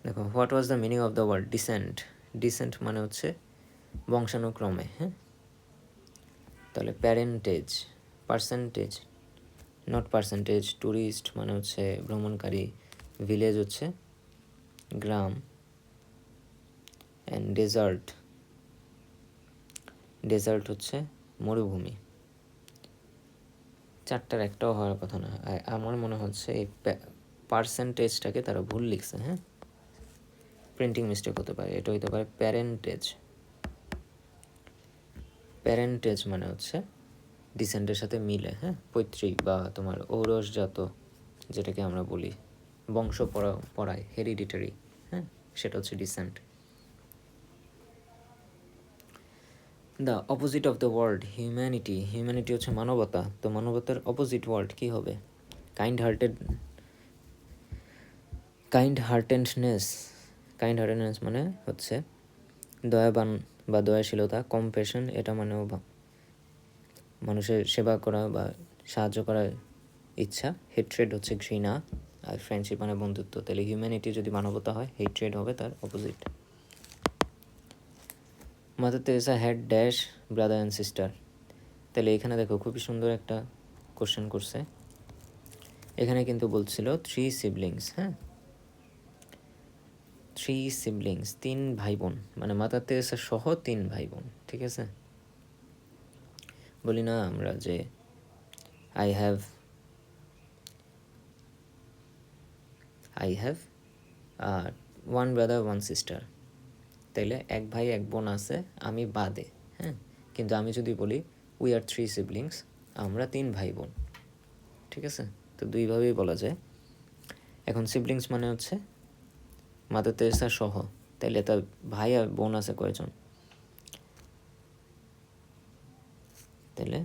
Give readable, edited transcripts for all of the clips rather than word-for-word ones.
দেখো, what was the meaning of the word descent? Descent মানে হচ্ছে বংশানুক্রমে, হ্যাঁ। তাহলে parentage, percentage, not percentage. Tourist মানে হচ্ছে ভ্রমণকারী, ভিলেজ হচ্ছে গ্রাম, অ্যান্ড ডেজার্ট, ডেজার্ট হচ্ছে মরুভূমি। চারটার একটাও হওয়ার কথা না। আমার মনে হচ্ছে এই পার্সেন্টেজটাকে তারা ভুল লিখছে, হ্যাঁ, প্রিন্টিং মিস্টেক হতে পারে। এটা হতে পারে প্যারেন্টেজ। প্যারেন্টেজ মানে হচ্ছে ডিসেন্টের সাথে মিলে, হ্যাঁ, পৈতৃক বা তোমার ঔরসজাত, যেটাকে আমরা বলি বংশ পড়ায়, হেরিডিটারি, হ্যাঁ, সেটা হচ্ছে descent. The opposite of the word humanity, humanity হচ্ছে মানবতা, তো মানবতার অপোজিট ওয়ার্ড কী হবে? Kind hearted, kind heartedness. Kind heartedness মানে হচ্ছে দয়াবান বা দয়াশীলতা। কম্প্যাশন, এটা মানেও মানুষের সেবা করা বা সাহায্য করার ইচ্ছা। হেট্রেড হচ্ছে ঘৃণা, আর ফ্রেন্ডশিপ মানে বন্ধুত্ব। তাহলে হিউম্যানিটি যদি মানবতা হয়, হেট্রেড হবে তার opposite. Mother Teresa had dash brother and sister. তাহলে এখানে দেখো খুবই সুন্দর একটা কোশ্চেন করছে। এখানে কিন্তু বলছিল 3 siblings, হ্যাঁ, 3 siblings, 3 ভাই বোন, মানে মাদার তেরেসা সহ 3 ভাই বোন, ঠিক আছে। বলি না আমরা যে আই হ্যাভ 1 brother 1 sister, তাইলে এক ভাই এক বোন আছে আমি বাদে, হ্যাঁ। কিন্তু আমি যদি বলি উই আর 3 siblings, আমরা 3 ভাই বোন, ঠিক আছে। তো দুইভাবেই বলা যায়। এখন সিবলিংস মানে হচ্ছে মাদার তেরেসা সহ, তাইলে তার ভাই আর বোন আছে কয়জন? তাহলে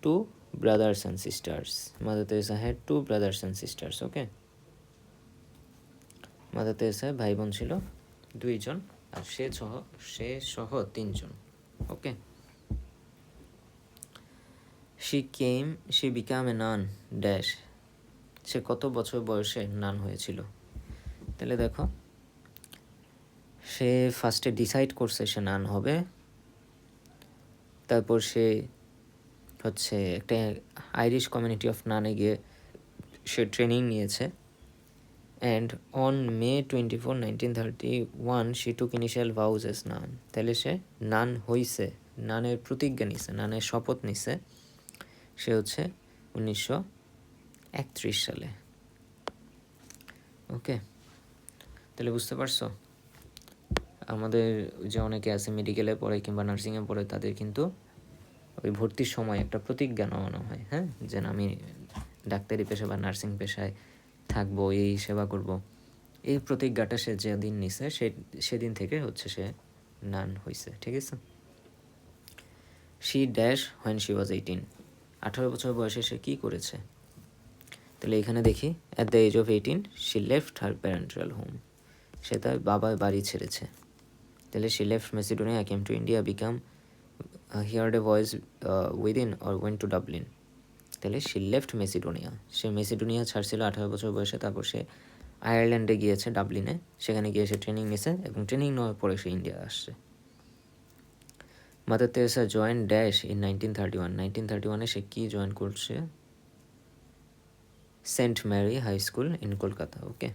2 brothers and sisters. Mother Teresa had 2 brothers and sisters, okay. Mother তেরেসার ভাই বোন ছিল 2 জন, আর সে সহ 3 জন, okay. she became a nun dash, সে কত বছর বয়সে নান হয়েছিল? তাহলে দেখো, সে ফার্স্টে ডিসাইড করছে সে নান হবে, তারপর সে হচ্ছে একটা আইরিশ কমিউনিটি অফ নানে গিয়ে সে ট্রেনিং নিয়েছে। And on May 24, 1931 she took initial vows as nun. তাহলে সে নান হইছে, নানের প্রতিজ্ঞা নিছে, নানের শপথ নিছে, সে হচ্ছে 1931 সালে, ওকে। তাহলে বুঝতে পারছো, আমাদের যে অনেকে আছে মেডিকেলে পড়ে কিংবা নার্সিংয়ে পড়ে, তাদের কিন্তু ওই ভর্তির সময় একটা প্রতিজ্ঞা নেওয়ানো হয়, হ্যাঁ, যে আমি ডাক্তারি পেশা বা নার্সিং পেশায় থাকবো, এই সেবা করব। এই প্রতিজ্ঞাটা সে যেদিন নিছে সেদিন থেকে হচ্ছে সে নান হয়েছে, ঠিক আছে। She dash when she was 18, 18 বছর বয়সে সে কী করেছে? তাহলে এখানে দেখি, at the age of 18 she left her parental home, সে তার বাবার বাড়ি ছেড়েছে। তাহলে she left Macedonia, came to India, become heard a voice within or went to Dublin. তাহলে শি লেফট মেসিডোনিয়া, সে মেসিডোনিয়া ছাড়ছিল 18 বছর বয়সে, তারপর সে আয়ারল্যান্ডে গিয়েছে, ডাবলিনে, সেখানে গিয়ে সে ট্রেনিং নিয়েছে, এবং ট্রেনিং নেওয়ার পরে সে ইন্ডিয়া আসছে। Mother Teresa join dash in 1931, 1931 সে কি জয়েন করছে? Saint Mary high school in Kolkata, okay.